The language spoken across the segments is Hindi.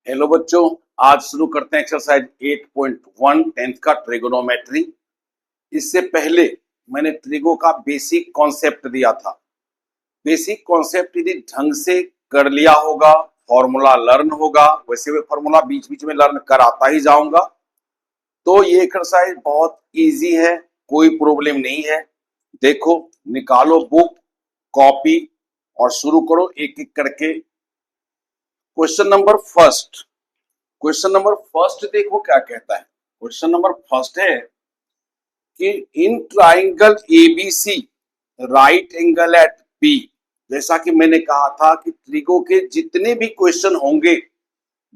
हेलो बच्चों, आज शुरू करते हैं एक्सरसाइज 8.1 10th का ट्रिगोनोमेट्री। इससे पहले मैंने ट्रिगो का बेसिक कॉन्सेप्ट दिया था। बेसिक कॉन्सेप्ट यदि ढंग से कर लिया होगा, फॉर्मूला लर्न होगा, वैसे मैं फॉर्मूला बीच बीच में लर्न कराता ही जाऊंगा, तो ये एक्सरसाइज बहुत इजी है, कोई प्रॉब्लम नहीं है। देखो, निकालो बुक, कॉपी और शुरू करो एक एक करके। क्वेश्चन नंबर फर्स्ट देखो क्या कहता है। क्वेश्चन नंबर फर्स्ट है कि in triangle ABC right angle at B. जैसा कि मैंने कहा था कि ट्रिगो के जितने भी क्वेश्चन होंगे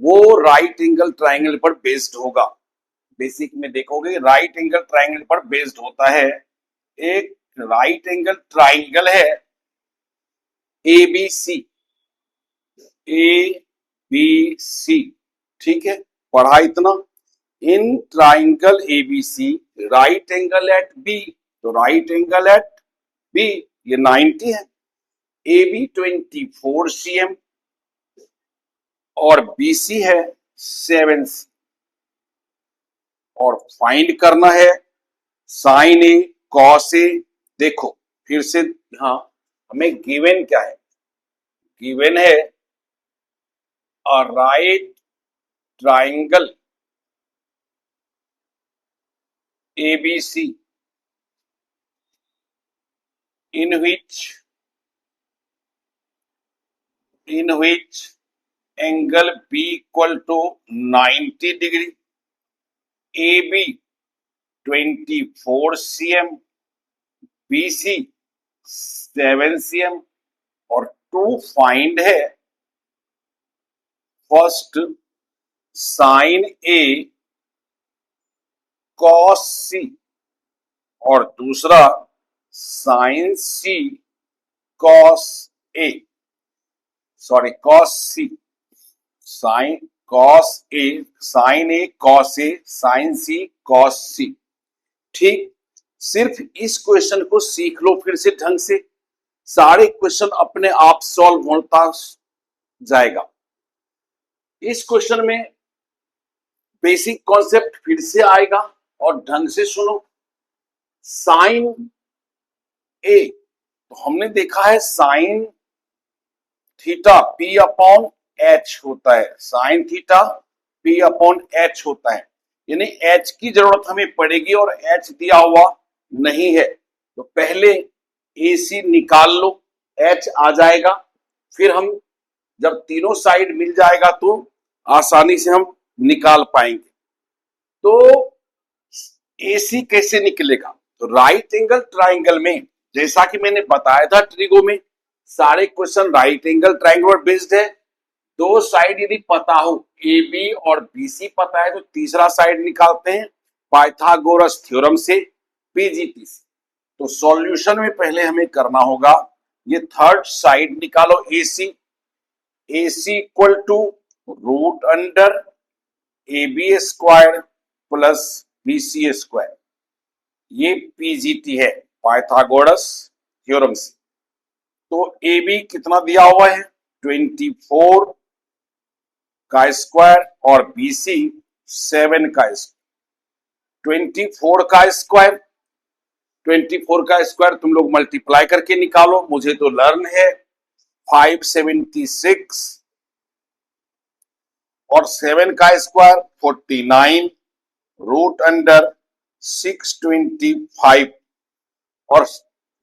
वो राइट एंगल ट्राइंगल पर बेस्ड होगा। बेसिक में देखोगे राइट एंगल ट्राइंगल पर बेस्ड होता है। एक राइट एंगल ट्राइंगल है एबीसी, ए बी सी, ठीक है, पढ़ा इतना। In triangle ABC right angle at B, तो राइट एंगल एट बी ये 90 है। ए बी 24 cm और बीसी है 7 cm। और फाइंड करना है साइन ए कॉस ए। देखो फिर से, हाँ, हमें गिवन क्या है? गिवन है a right triangle ABC in which angle B equal to 90 degree, AB 24 cm, BC 7 cm। और टू फाइंड है फर्स्ट साइन ए कॉस सी और दूसरा sign C cos A, sorry cos C, sign cos A, sign A cos A, sign C cos सी। ठीक, सिर्फ इस क्वेश्चन को सीख लो फिर से ढंग से, सारे क्वेश्चन अपने आप सॉल्व होता जाएगा। इस क्वेश्चन में बेसिक कॉन्सेप्ट फिर से आएगा और ढंग से सुनो। साइन ए, तो हमने देखा है sine theta P upon H होता है, sine theta P upon H होता है, यानी एच की जरूरत हमें पड़ेगी और एच दिया हुआ नहीं है। तो पहले ए सी निकाल लो, एच आ जाएगा। फिर हम जब तीनों साइड मिल जाएगा तो आसानी से हम निकाल पाएंगे। तो एसी कैसे निकलेगा? तो राइट एंगल ट्राइंगल में, जैसा कि मैंने बताया था, ट्रिगो में सारे क्वेश्चन राइट एंगल ट्राइंगल पर बेस्ड है। दो साइड यदि पता हो, ए बी और बी सी पता है, तो तीसरा साइड निकालते हैं पाइथागोरस थ्योरम से, पीजीटी से। तो सॉल्यूशन में पहले हमें करना होगा, ये थर्ड साइड निकालो AC, AC equal to root under A B square plus B C square, ये पीजीटी है पाइथागोरस थ्योरम से। तो ए बी कितना दिया हुआ है 24 का स्क्वायर और बी सी 7 का स्क्वायर। 24 का स्क्वायर तुम लोग मल्टीप्लाई करके निकालो, मुझे तो लर्न है 576 और 7 का स्क्वायर 49 रूट अंडर 625 और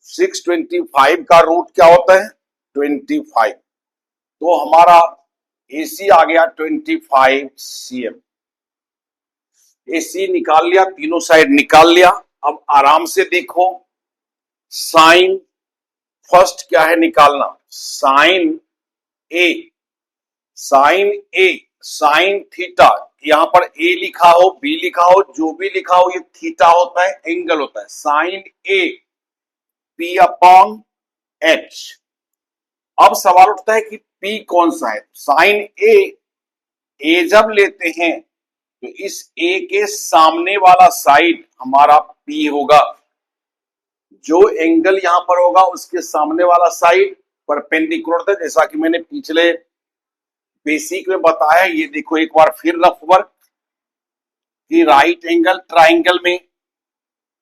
625 का रूट क्या होता है 25। तो हमारा एसी आ गया 25 cm। एसी निकाल लिया, तीनों साइड निकाल लिया। अब आराम से देखो, साइन फर्स्ट क्या है निकालना, साइन ए, साइन ए, साइन थीटा, यहां पर ए लिखा हो बी लिखा हो जो भी लिखा हो, ये थीटा होता है, एंगल होता है। Sine A P upon H. अब सवाल उठता है कि पी कौन सा है? साइन ए जब लेते हैं तो इस ए के सामने वाला साइड हमारा पी होगा। जो एंगल यहां पर होगा उसके सामने वाला साइड परपेंडिकुलर था, जैसा कि मैंने पिछले बेसिक में बताया, ये देखो एक बार फिर रफ वर्क कि राइट एंगल ट्राइंगल में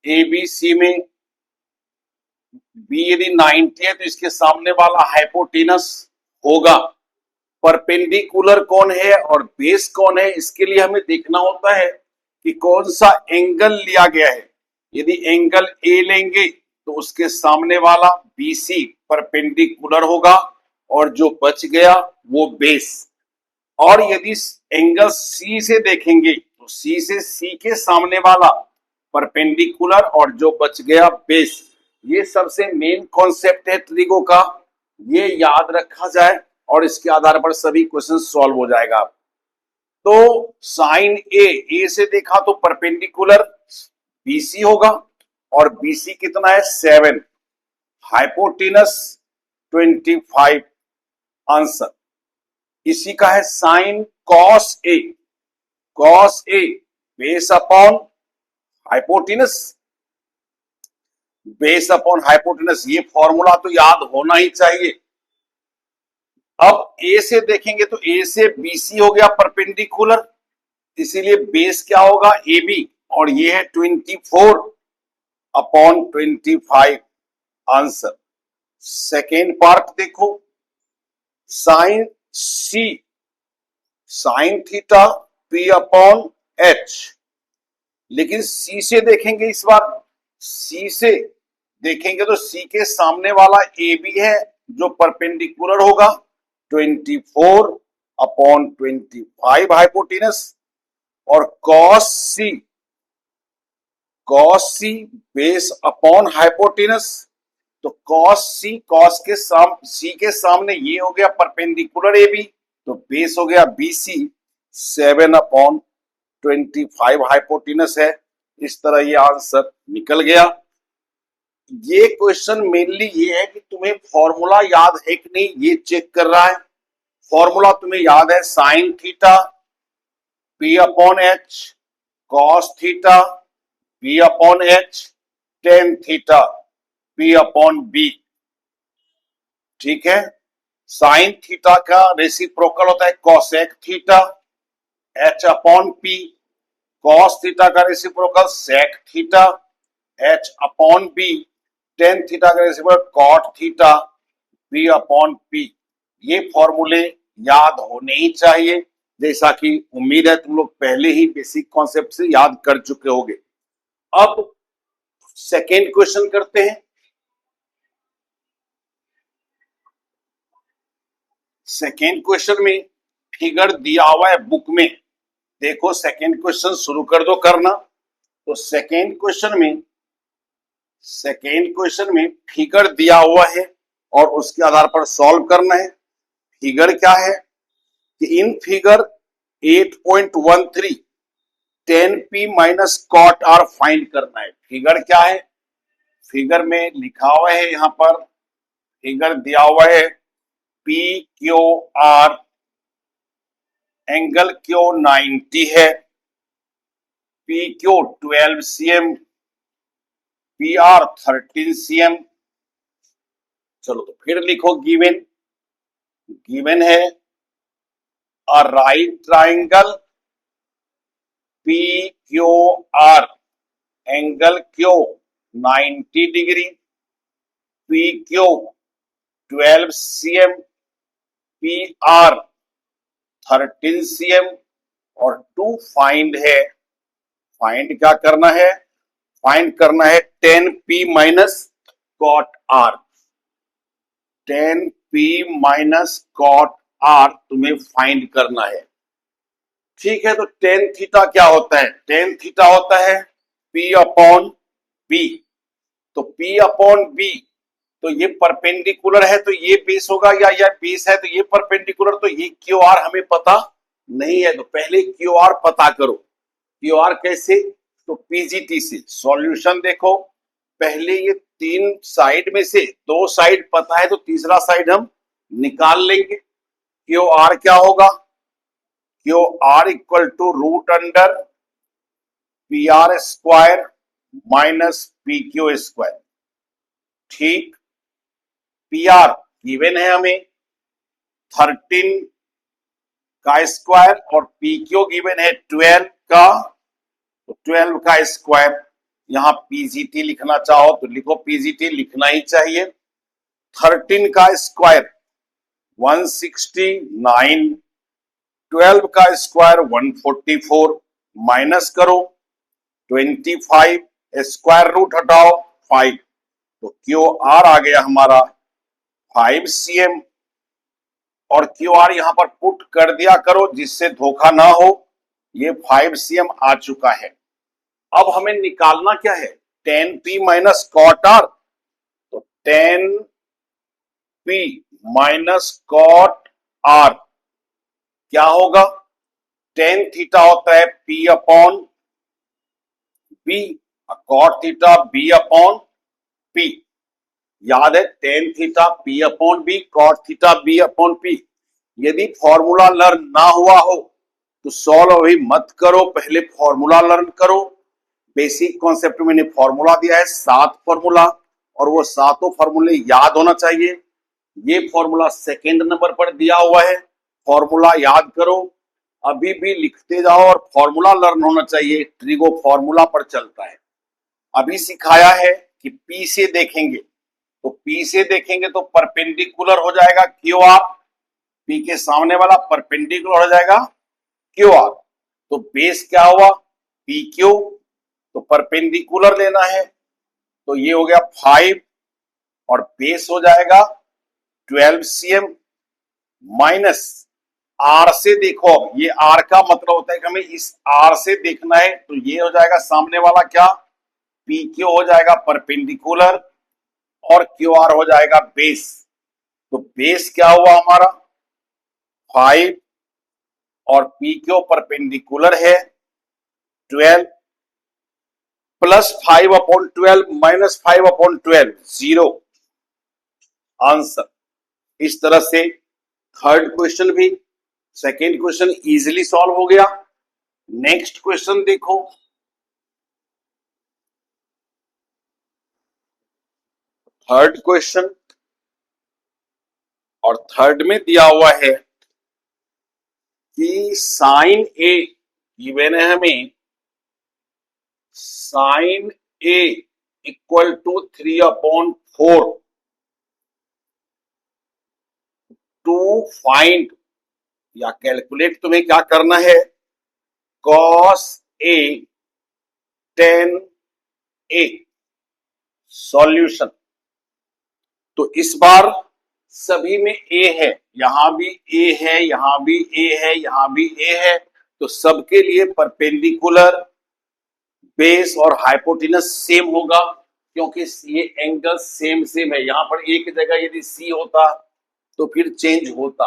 एबीसी में बी यदि 90 है तो इसके सामने वाला हाइपोटेनस होगा। परपेंडिकुलर कौन है और बेस कौन है, इसके लिए हमें देखना होता है कि कौन सा एंगल लिया गया है। यदि एंगल ए लेंगे तो उसके सामने वाला बीसी परपेंडिकुलर होगा और जो बच गया वो बेस। और यदि एंगल सी से देखेंगे तो सी से सी के सामने वाला परपेंडिकुलर और जो बच गया बेस। ये सबसे मेन कॉन्सेप्ट है ट्रिगो का, ये याद रखा जाए और इसके आधार पर सभी क्वेश्चन सॉल्व हो जाएगा। तो साइन ए से देखा तो परपेंडिकुलर बीसी होगा और बीसी कितना है 7, हाइपोटेनस 25, आंसर। इसी का है sine cos A base upon hypotenuse, base upon hypotenuse, ये फॉर्मूला तो याद होना ही चाहिए। अब ए से देखेंगे तो ए से बीसी हो गया परपेंडिकुलर, इसीलिए बेस क्या होगा ए बी, और ये है 24 अपॉन 25, आंसर। सेकेंड पार्ट देखो, sine C sine theta P upon H, लेकिन सी से देखेंगे, इस बार सी से देखेंगे तो सी के सामने वाला ए बी है जो परपेंडिकुलर होगा 24 अपॉन 25 हाइपोटेनस, और कॉस सी बेस अपॉन हाइपोटेनस। तो सी के सामने ये हो गया परपेंडिकुलर ए बी, तो बेस हो गया बीसी 7 अपॉन 25 हाइपोटेनस है। इस तरह ये आंसर निकल गया। ये क्वेश्चन मेनली ये है कि तुम्हें फॉर्मूला याद है कि नहीं ये चेक कर रहा है। फॉर्मूला तुम्हें याद है, sine theta P upon H, cos theta P upon H, tan theta P upon B. ठीक है, साइन थीटा का रेसिप्रोकल होता है cosec theta, H upon P. Cos theta का reciprocal sec theta, H upon B. Tan theta का reciprocal cot theta, B upon P. ये फॉर्मूले याद होने ही चाहिए, जैसा कि उम्मीद है तुम लोग पहले ही बेसिक कॉन्सेप्ट से याद कर चुके होंगे। अब सेकेंड क्वेश्चन करते हैं। सेकेंड क्वेश्चन में फिगर दिया हुआ है बुक में, देखो सेकेंड क्वेश्चन शुरू कर दो करना। तो सेकेंड क्वेश्चन में फिगर दिया हुआ है और उसके आधार पर सॉल्व करना है। फिगर क्या है कि in figure 8.13 10p minus cot R find करना है। फिगर क्या है, फिगर में लिखा हुआ है, यहां पर फिगर दिया हुआ है P Q R, angle Q 90 है, P Q 12 cm, P R 13 cm। चलो तो फिर लिखो, गिवन है a right triangle P Q R, angle Q 90 degree, P Q 12 cm, P R 13 cm, और टू फाइंड है, फाइंड क्या करना है, फाइंड करना है 10p minus cot R. 10p minus cot R तुम्हें फाइंड करना है। ठीक है, तो टेन थीटा क्या होता है, टेन थीटा होता है p अपॉन b। तो p अपॉन b, तो ये परपेंडिकुलर है तो ये बेस होगा, या बेस है तो ये परपेंडिकुलर, तो ये क्यू आर हमें पता नहीं है। तो पहले क्यू आर पता करो। क्यू आर कैसे, तो पीजीटी से। सॉल्यूशन देखो, पहले ये तीन साइड में से दो साइड पता है तो तीसरा साइड हम निकाल लेंगे। क्यू आर क्या होगा, Q R equal to root under P R square minus P Q square. ठीक, पी आर गिवन है हमें 13 का स्क्वायर और पी क्यू गिवन है 12 का, तो 12 का स्क्वायर। यहां पीजीटी लिखना चाहो तो लिखो, पीजीटी लिखना ही चाहिए। 13 का स्क्वायर 169, 12 का स्क्वायर 144, माइनस करो 25, स्क्वायर रूट हटाओ 5, तो क्यू आर आ गया हमारा 5 cm। और क्यू आर यहां पर पुट कर दिया करो जिससे धोखा ना हो, ये 5 cm आ चुका है। अब हमें निकालना क्या है, 10p माइनस कॉट आर, तो 10p माइनस कॉट आर क्या होगा, टेन थीटा होता है p upon b, cot theta b upon p। याद है, tan theta p upon b, cot theta b upon p। यदि फॉर्मूला लर्न ना हुआ हो तो सॉल्व अभी मत करो, पहले फॉर्मूला लर्न करो। बेसिक कॉन्सेप्ट मैंने फॉर्मूला दिया है 7 फॉर्मूला, और वो सातों फॉर्मूले याद होना चाहिए। ये फॉर्मूला सेकेंड नंबर पर दिया हुआ है, फॉर्मूला याद करो, अभी भी लिखते जाओ और फॉर्मूला लर्न होना चाहिए। ट्रिगो फॉर्मूला पर चलता है। अभी सिखाया है कि पी से देखेंगे, तो पी से देखेंगे तो परपेंडिकुलर हो जाएगा क्यू आर, पी के सामने वाला परपेंडिकुलर हो जाएगा क्यू आर, तो बेस क्या हुआ पी क्यू, तो परपेंडिकुलर लेना है, तो ये हो गया 5 और बेस हो जाएगा 12 cm माइनस आर से देखो। अब ये आर का मतलब होता है कि हमें इस आर से देखना है, तो ये हो जाएगा सामने वाला क्या, पी क्यू हो जाएगा परपेंडिकुलर और क्यू आर हो जाएगा बेस। तो बेस क्या हुआ हमारा 5 और पी क्यू परपेंडिकुलर है 12, plus 5 upon 12 minus 5 upon 12, 0 answer. इस तरह से थर्ड क्वेश्चन भी, सेकेंड क्वेश्चन इजीली सॉल्व हो गया। नेक्स्ट क्वेश्चन देखो, थर्ड क्वेश्चन, और थर्ड में दिया हुआ है कि साइन ए गिवन है हमें, sine A equal to 3/4, to find या कैलकुलेट तुम्हें क्या करना है, cos A tan A. Solution, तो इस बार सभी में ए है, यहां भी ए है, यहां भी ए है, यहां भी ए है, तो सबके लिए परपेंडिकुलर बेस और हाइपोटेनस सेम होगा, क्योंकि ये एंगल सेम सेम है। यहां पर एक जगह यदि सी होता तो फिर चेंज होता।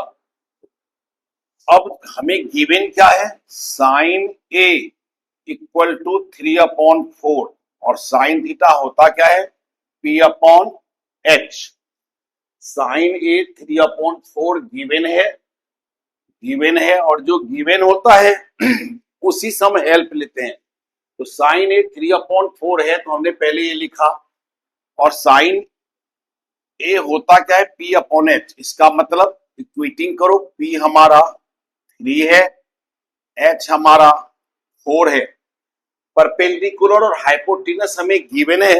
अब हमें गिवन क्या है, साइन ए इक्वल टू 3/4, और साइन थीटा होता क्या है पी अपॉन एच। साइन ए 3/4 गिवन है, और जो गिवन होता है उसी से हम हेल्प लेते हैं। तो साइन ए 3/4 है, तो हमने पहले ये लिखा, और साइन ए होता क्या है पी अपॉन एच। इसका मतलब इक्वेटिंग करो, पी हमारा 3 है, एच हमारा 4 है, परपेंडिकुलर और हाइपोटेनस हमें गिवन है।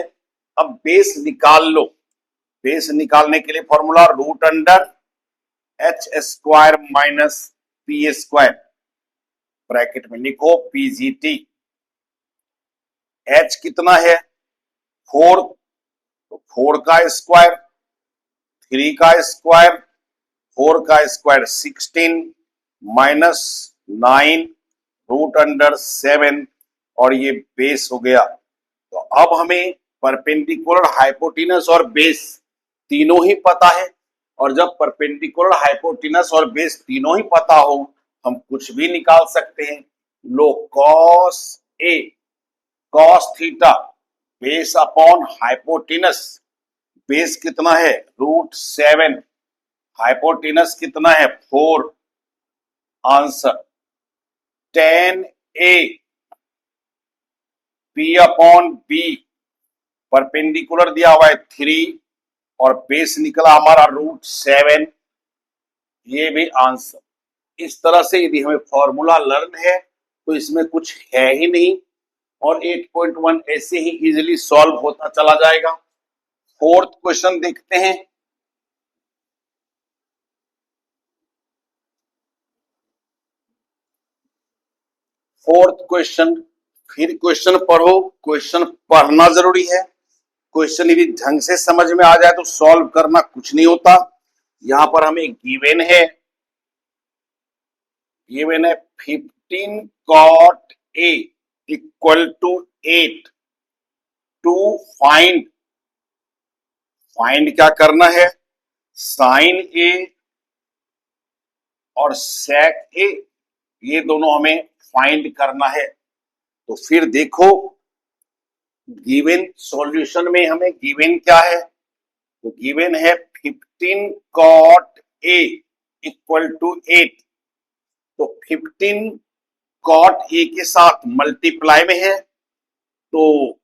अब बेस निकाल लो। बेस निकालने के लिए formula root under H square minus P square, bracket में लिखो पीजीटी। एच कितना है 4, तो 4 का स्क्वायर, 3 का स्क्वायर, 4 का स्क्वायर 16 माइनस 9 रूट अंडर 7, और ये बेस हो गया। तो अब हमें परपेंडिकुलर हाइपोटेनस और बेस तीनों ही पता है, और जब परपेंडिकुलर हाइपोटेनस और बेस तीनों ही पता हो हम कुछ भी निकाल सकते हैं। लो cos A, cos theta base upon hypotenuse, base कितना है √7, हाइपोटेनस कितना है 4, answer tan A P upon B, perpendicular दिया हुआ है 3 और बेस निकला हमारा √7, ये भी आंसर। इस तरह से यदि हमें फॉर्मूला लर्न है तो इसमें कुछ है ही नहीं और 8.1 ऐसे ही इजीली सॉल्व होता चला जाएगा। फोर्थ क्वेश्चन देखते हैं। फोर्थ क्वेश्चन, फिर क्वेश्चन पढ़ो, क्वेश्चन पढ़ना जरूरी है। क्वेश्चन यदि ढंग से समझ में आ जाए तो सॉल्व करना कुछ नहीं होता। यहां पर हमें गिवन है 15 cot A equal to 8 to find, find क्या करना है, साइन ए और सेक ए, ये दोनों हमें फाइंड करना है। तो फिर देखो गिवन सॉल्यूशन में हमें गिवन क्या है, तो गिवन है 15 cot A इक्वल टू 8। तो 15 cot A के साथ मल्टीप्लाई में है तो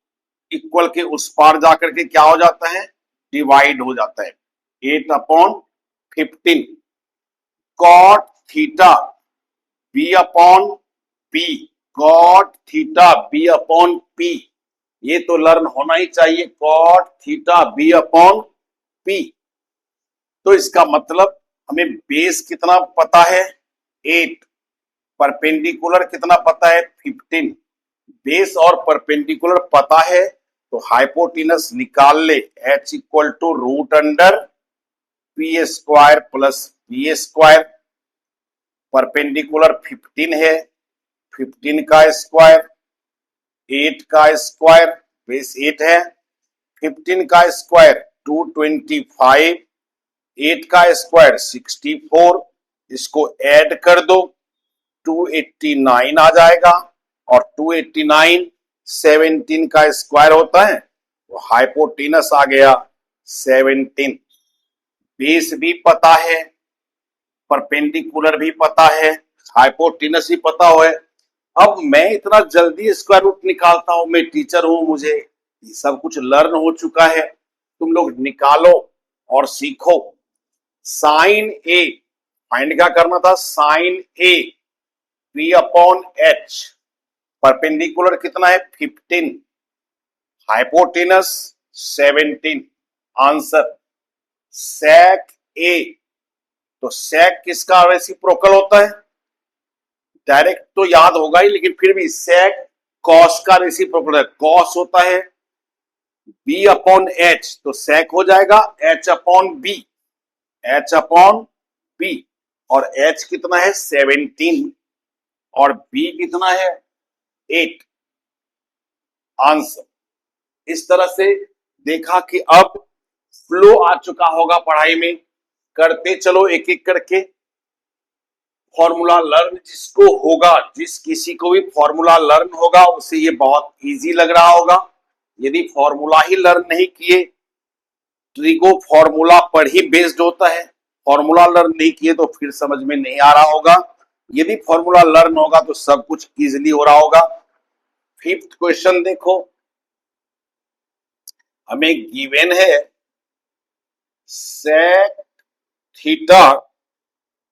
इक्वल के उस पार जाकर के क्या हो जाता है, डिवाइड हो जाता है। 8/15 cot theta B upon P, cot theta B upon P, ये तो लर्न होना ही चाहिए, cot theta B upon P। तो इसका मतलब हमें बेस कितना पता है 8, परपेंडिकुलर कितना पता है 15। बेस और परपेंडिकुलर पता है तो हाइपोटेनस निकाल ले, h equal to root under P square plus B square. Perpendicular 15 है, 15 का स्क्वायर 8 का स्क्वायर, बेस 8 है, 15 का स्क्वायर 225, 8 का स्क्वायर 64, इसको ऐड कर दो 289 आ जाएगा और 289 17 का स्क्वायर होता है तो हाइपोटेनस आ गया 17। बेस भी पता है, परपेंडिकुलर भी पता है, हाइपोटेनस भी पता है। अब मैं इतना जल्दी स्क्वायर रूट निकालता हूं, मैं टीचर हूं, मुझे ये सब कुछ लर्न हो चुका है, तुम लोग निकालो और सीखो। साइन ए, फाइंड क्या करना था, साइन ए P अपॉन H, परपेंडिकुलर कितना है 15, हाइपोटेनस 17, आंसर। सेक ए, तो सेक किसका रेसिप्रोकल होता है, डायरेक्ट तो याद होगा ही लेकिन फिर भी सेक कॉस का रेसिप्रोकल है, कॉस होता है B अपॉन H, तो सेक हो जाएगा H upon B, H upon B, और H कितना है 17 और B कितना है 8, आंसर। इस तरह से देखा कि अब फ्लो आ चुका होगा पढ़ाई में, करते चलो एक एक करके। फॉर्मूला लर्न जिसको होगा, जिस किसी को भी फॉर्मूला लर्न होगा उसे ये बहुत इजी लग रहा होगा। यदि फॉर्मूला ही लर्न नहीं किए, ट्रिगो फॉर्मूला पर ही बेस्ड होता है, फॉर्मूला लर्न नहीं किए तो फिर समझ में नहीं आ रहा होगा। यदि फॉर्मूला लर्न होगा तो सब कुछ इजीली हो रहा होगा। फिफ्थ क्वेश्चन देखो, हमें गिवन है sec theta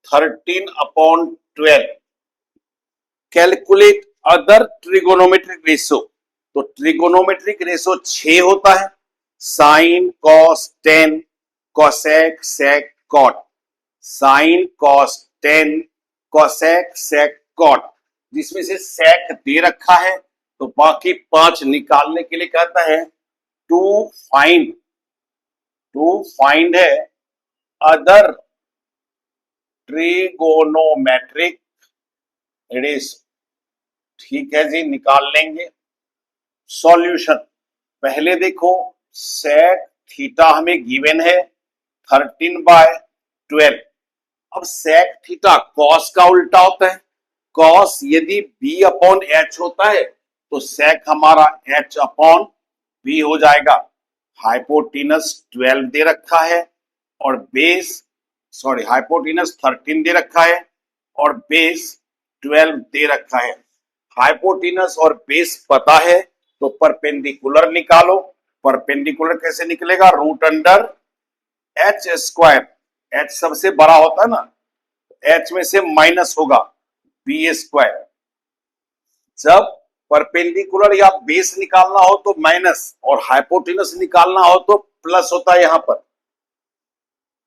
13/12, calculate other trigonometric ratio. तो ट्रिगोनोमेट्रिक रेशो 6 होता है, sine cos tan cosec sec cot, sine cos tan cosec sec cot, जिसमें से सेक दे रखा है तो बाकी 5 निकालने के लिए कहता है टू फाइंड, टू फाइंड है अदर ट्रिगोनोमेट्रिक रेशो। ठीक है जी, निकाल लेंगे। सॉल्यूशन पहले देखो, सेक थीटा हमें गिवन है 13/12। अब सेक थीटा कॉस का उल्टा होता है, कॉस यदि B अपॉन H होता है तो सेक हमारा H अपॉन B हो जाएगा। हाइपोटेनस 12 दे रखा है और बेस, सॉरी हाइपोटेनस 13 दे रखा है और बेस 12 दे रखा है। हाइपोटेनस और बेस पता है तो परपेंडिकुलर निकालो। परपेंडिकुलर कैसे निकलेगा, root under H square, H सबसे बड़ा होता है ना, एच में से माइनस होगा बी स्क्वायर। जब परपेंडिकुलर या बेस निकालना हो तो माइनस और हाइपोटेनस निकालना हो तो प्लस होता है यहां पर।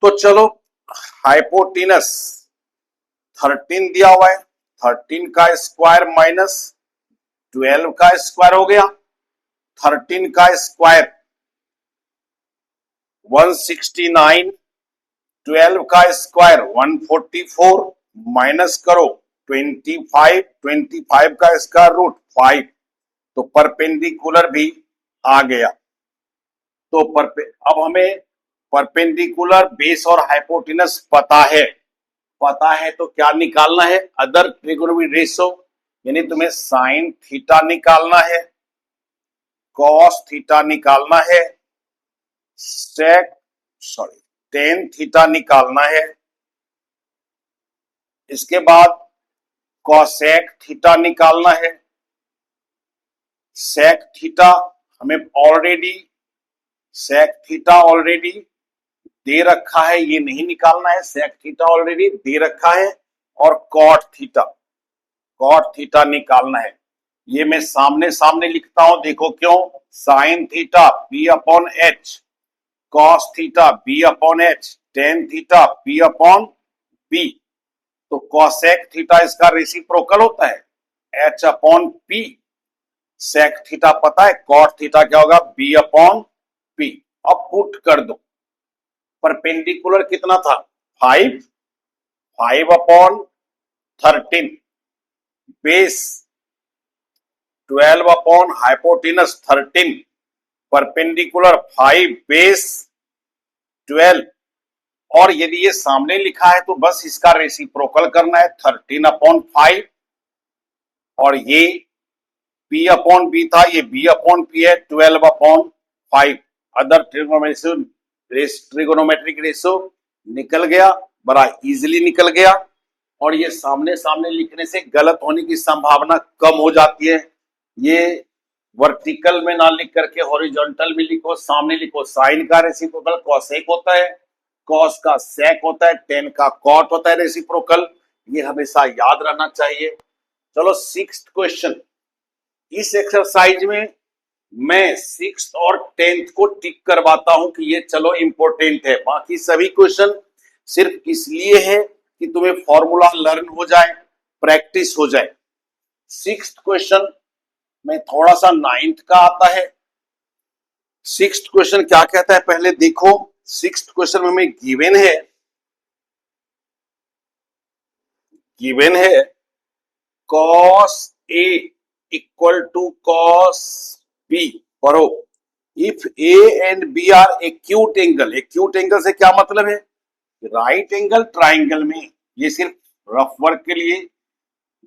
तो चलो हाइपोटेनस 13 दिया हुआ है, 13 का स्क्वायर माइनस 12 का स्क्वायर हो गया। 13 का स्क्वायर 169, 12 का स्क्वायर 144, माइनस करो 25, 25 का स्क्वायर रूट 5, तो परपेंडिकुलर भी आ गया। तो अब हमें परपेंडिकुलर बेस और हाइपोटेनस पता है तो क्या निकालना है? अदर ट्रिगोनोमेट्रिक रेशियो, यानी तुम्हें साइन थीटा निकालना है, कॉस थीटा निकालना है, टेन थीटा निकालना है, इसके बाद कॉसेक थीटा निकालना है। सेक थीटा हमें सेक थीटा ऑलरेडी दे रखा है, ये नहीं निकालना है, सेक थीटा ऑलरेडी दे रखा है। और कॉट थीटा निकालना है। ये मैं सामने सामने लिखता हूं, देखो क्यों। Sine theta B upon H, cos theta B upon H, tan theta B upon B. तो कॉसेक थीटा इसका रेसिप्रोकल होता है H upon P. Sec theta पता है, कॉट थीटा क्या होगा? B upon P. अब पुट कर दो। परपेंडिकुलर कितना था? 5, 5 upon 13, base 12 upon hypotenuse 13, perpendicular 5 base 12। और यदि ये सामने लिखा है तो बस इसका रेसिप्रोकल करना है, 13 अपॉन 5, और ये P अपॉन बी था, ये B अपॉन पी है, 12 अपॉन 5। अदर ट्रिगोनोमेट्रिक रेशियो निकल गया, बड़ा इजीली निकल गया। और ये सामने सामने लिखने से गलत होने की संभावना कम हो जाती है। ये वर्टिकल में ना लिख करके हॉरिजॉन्टल में लिखो, सामने लिखो। साइन का रेसिप्रोकल कॉसेक होता है, कॉस का सेक होता है, टेन का कॉट होता है रेसिप्रोकल। ये हमेशा याद रहना चाहिए। चलो 6th क्वेश्चन। इस एक्सरसाइज में मैं 6th और 10th को टिक करवाता हूं कि ये चलो इंपॉर्टेंट है। बाकी सभी क्वेश्चन सिर्फ इसलिए है कि तुम्हें फॉर्मूला लर्न हो जाए, प्रैक्टिस हो जाए। 6th क्वेश्चन में थोड़ा सा 9th का आता है। 6th क्वेश्चन क्या कहता है पहले देखो। 6th क्वेश्चन में हमें गिवन है cos A equal to cos B। पढ़ो, if A and B are acute angle. Acute angle से क्या मतलब है? राइट एंगल ट्राइंगल में, ये सिर्फ रफ वर्क के लिए,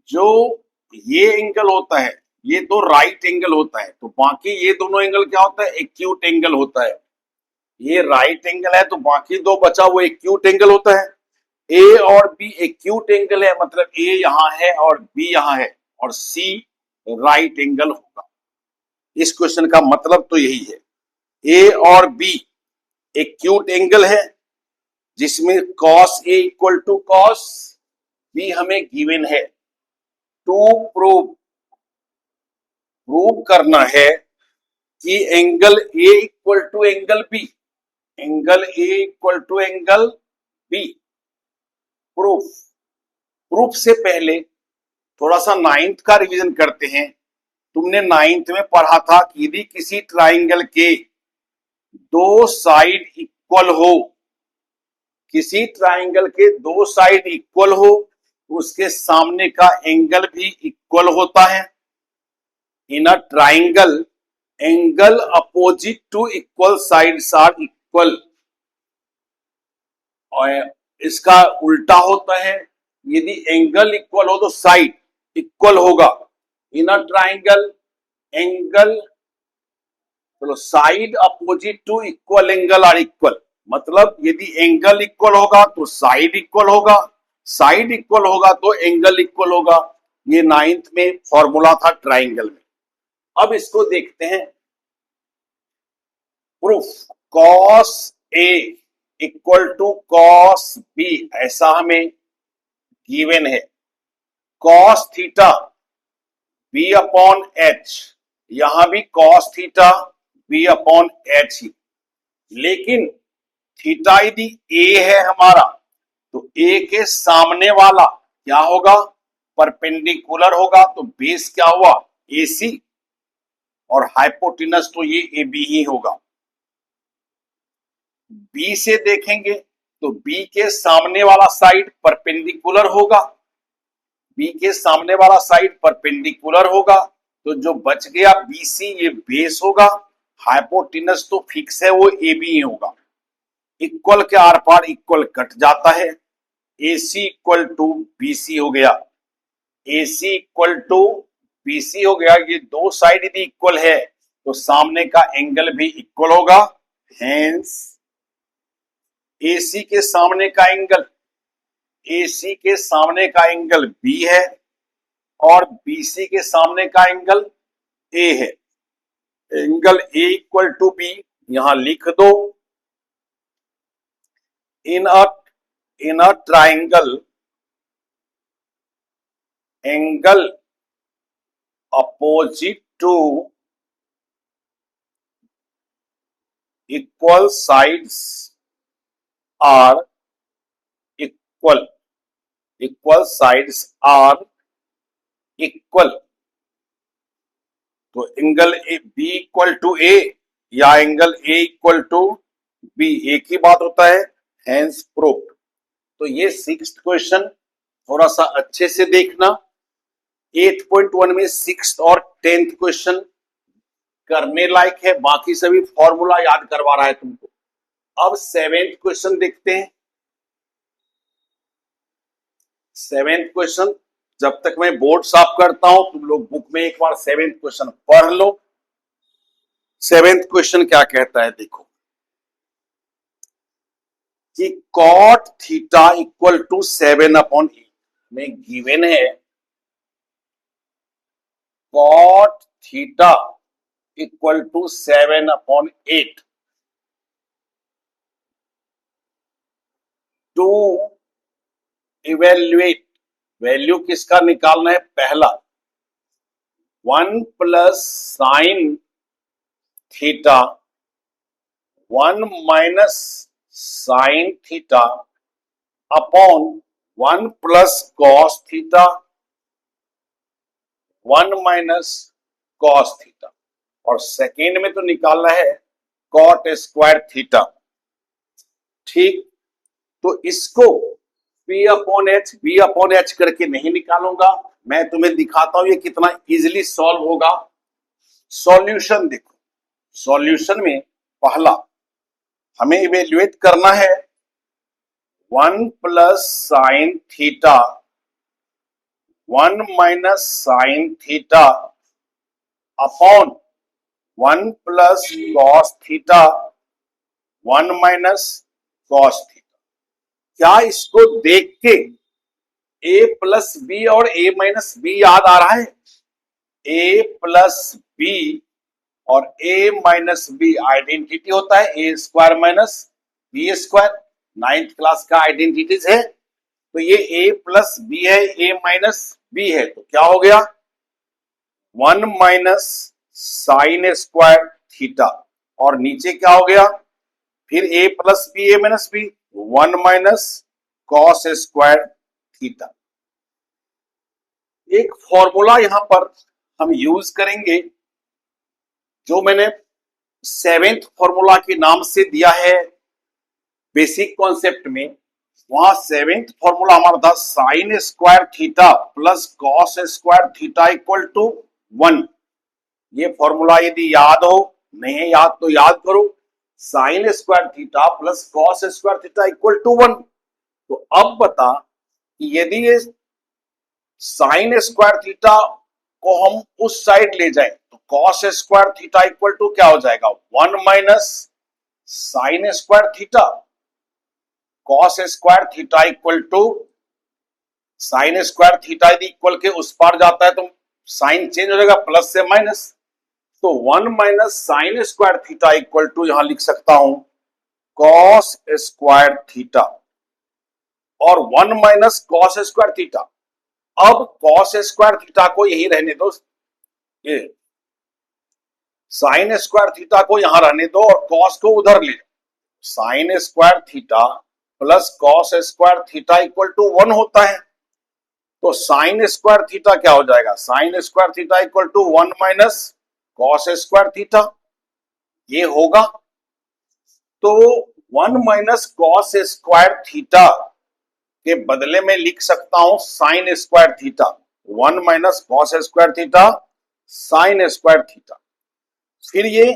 जो ये एंगल होता है ये तो राइट एंगल होता है, तो बाकी ये दोनों एंगल क्या होता है? एक्यूट एंगल होता है। ये राइट एंगल है तो बाकी दो बचा वो एक्यूट एंगल होता है। ए और बी एक्यूट एंगल है, मतलब ए यहां है और बी यहां है, और सी राइट एंगल होगा। इस क्वेश्चन का मतलब तो यही है। ए और बी एक्यूट एंगल है, जिसमें cos A equal to cos B हमें गिवन है। टू प्रूव करना है कि angle A equal to angle B, angle A equal to angle B। Proof से पहले थोड़ा सा 9th का रिवीजन करते हैं। तुमने 9th में पढ़ा था कि यदि किसी ट्राइंगल के दो साइड इक्वल हो, किसी ट्राइंगल के दो साइड इक्वल हो तो उसके सामने का एंगल भी इक्वल होता है। In a triangle angle opposite to equal sides are equal. और इसका उल्टा होता है, यदि एंगल इक्वल हो तो साइड इक्वल होगा। इन अ ट्राइंगल एंगल, चलो, side opposite to equal angle are equal, मतलब यदि एंगल इक्वल होगा तो साइड इक्वल होगा, साइड इक्वल होगा तो एंगल इक्वल होगा। ये 9th में फॉर्मूला था ट्राइंगल में। अब इसको देखते हैं proof. cos A equal to cos B, ऐसा हमें गिवन है cos theta B upon H, यहां भी cos theta B upon H ही, लेकिन थीटा यदि ए है हमारा तो ए के सामने वाला क्या होगा, परपेंडिकुलर होगा, तो बेस क्या हुआ, एसी, और हाइपोटेनस तो ये ए बी ही होगा। बी से देखेंगे तो बी के सामने वाला साइड परपेंडिकुलर होगा, बी के सामने वाला साइड परपेंडिकुलर होगा, तो जो बच गया बीसी ये बेस होगा, हाइपोटेनस तो फिक्स है वो ए बी ही होगा। इक्वल के आर पार इक्वल कट जाता है, AC इक्वल टू BC हो गया, AC इक्वल टू BC हो गया। ये दो साइड यदि इक्वल है तो सामने का एंगल भी इक्वल होगा, हेंस AC के सामने का एंगल, AC के सामने का एंगल B है और BC के सामने का एंगल A है। Angle A equal to B यहां लिख दो, in a triangle angle opposite to equal sides are equal, equal sides are equal, तो angle B equal to A या angle A equal to B एक ही बात होता है, हेंस प्रूव्ड। तो ये 6th क्वेश्चन थोड़ा सा अच्छे से देखना, 8.1 में 6th और 10th क्वेश्चन करने लायक है, बाकी सभी फॉर्मूला याद करवा रहा है तुमको। अब 7th क्वेश्चन देखते हैं। 7th क्वेश्चन जब तक मैं बोर्ड साफ करता हूं तुम लोग बुक में एक बार 7th क्वेश्चन पढ़ लो। 7th क्वेश्चन क्या कहता है देखो, कि कॉट थीटा इक्वल टू 7/8 में गिवन है cot theta equal to 7/8 to evaluate, value किसका निकालना है, पहला 1 plus sine theta 1 minus sine theta upon 1 plus cos theta 1 minus cos theta, और सेकेंड में तो निकालना है कॉट स्क्वायर थीटा। ठीक, तो इसको बी अपॉन एच करके नहीं निकालूंगा, मैं तुम्हें दिखाता हूं ये कितना इजीली सॉल्व होगा। सॉल्यूशन देखो, सॉल्यूशन में पहला हमें इवेल्युएट करना है 1 plus sine theta 1 minus sine theta upon 1 plus cos theta 1 minus cos theta. क्या इसको देख के a प्लस बी और a माइनस बी याद आ रहा है, a प्लस बी और a माइनस बी आइडेंटिटी होता है a square minus B square, 9th class का आइडेंटिटीज है। तो ये a प्लस बी है, a माइनस बी है, तो क्या हो गया 1 माइनस साइन स्क्वायर थीटा, और नीचे क्या हो गया फिर a plus B a minus B 1 minus cos square theta. एक फॉर्मूला यहां पर हम यूज करेंगे जो मैंने 7th फॉर्मूला के नाम से दिया है बेसिक कॉन्सेप्ट में। वहां 7th फॉर्मूला हमारा था sine square theta plus cos square theta equal to 1। ये फॉर्मूला यदि याद हो, नहीं याद तो याद करो, sine square theta plus cos square theta equal to 1। तो अब बता कि यदि ये साइन स्क्वायर थीटा को हम उस साइड ले जाएं तो cos square theta equal to क्या हो जाएगा 1 minus sine square theta, cos square theta equal to sine square theta यदि इक्वल के उस पार जाता है तो साइन चेंज हो जाएगा प्लस से माइनस, तो 1 minus sine square theta equal to यहां लिख सकता हूं कॉस स्क्वायर थीटा, और 1 माइनस कॉस स्क्वायर थीटा। अब कॉस स्क्वायर थीटा को यही रहने दो, ये साइन स्क्वायर थीटा को यहां रहने दो और कॉस को उधर ले जाओ। Sine square theta plus cos square theta equal to 1 होता है। तो साइन स्क्वायर थीटा क्या हो जाएगा, sine square theta equal to 1 minus cos square theta, ये होगा। तो 1 माइनस कॉस स्क्वायर थीटा के बदले में लिख सकता हूं sign square theta, 1 minus cos square theta sine square theta. फिर ये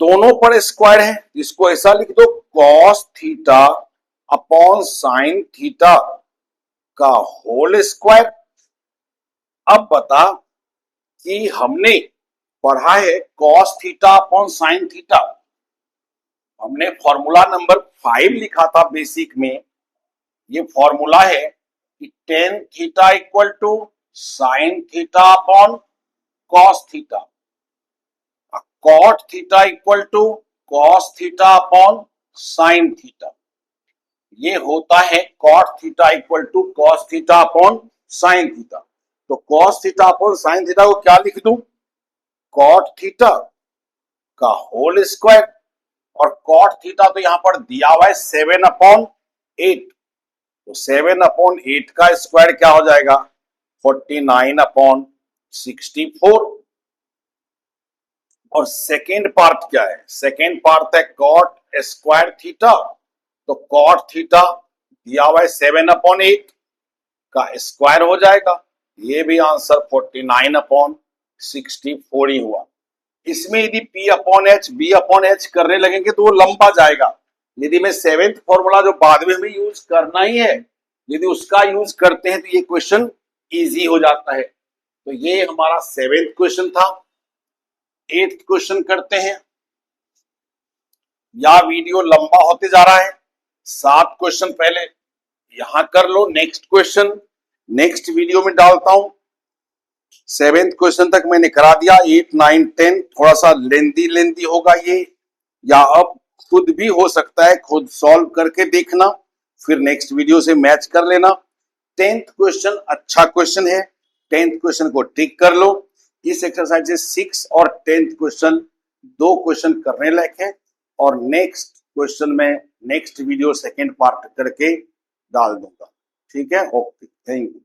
दोनों पर स्क्वायर है, इसको ऐसा लिख दो cos theta upon sine theta का होल स्क्वायर। अब बता कि हमने पढ़ा है cos theta upon sine theta, हमने फॉर्मूला नंबर 5 लिखा था बेसिक में। ये फॉर्मूला है कि tan theta equal to sine theta upon cos theta, cot theta equal to cos theta upon sine theta. ये होता है cot theta equal to cos theta upon sine theta. तो cos theta upon sine theta को क्या लिख दूं, कॉट थीटा का होल स्क्वायर, और कॉट थीटा तो यहां पर दिया हुआ है 7/8, तो 7/8 का स्क्वायर क्या हो जाएगा 49/64। और सेकेंड पार्ट क्या है, सेकेंड पार्ट है कॉट स्क्वायर थीटा, तो कॉट थीटा दिया हुआ है 7/8 का स्क्वायर हो जाएगा, ये भी आंसर 49/64 ही हुआ। इसमें यदि P/H B/H करने लगेंगे तो वो लंबा जाएगा। यदि मैं सेवेंथ फॉर्मूला जो बाद में हमें यूज करना ही है, यदि उसका यूज करते हैं तो ये क्वेश्चन इजी हो जाता है। तो ये हमारा सेवेंथ क्वेश्चन था। एट्थ क्वेश्चन करते हैं, या वीडियो लंबा होते जा रहा है, 7 क्वेश्चन पहले यहां कर लो, नेक्स्ट क्वेश्चन नेक्स्ट वीडियो में डालता हूं। सेवेंथ क्वेश्चन तक मैंने करा दिया, 8, 9, 10 थोड़ा सा लेंदी होगा ये, या अब खुद भी हो सकता है, खुद सॉल्व करके देखना, फिर नेक्स्ट वीडियो से मैच कर लेना। 10th क्वेश्चन अच्छा क्वेश्चन है, 10th क्वेश्चन को टिक कर लो। इस एक्सरसाइज से 6 और 10th क्वेश्चन 2 क्वेश्चन करने लायक है, और नेक्स्ट क्वेश्चन में नेक्स्ट वीडियो सेकेंड पार्ट करके डाल दूंगा। ठीक है, ओके, थैंक यू।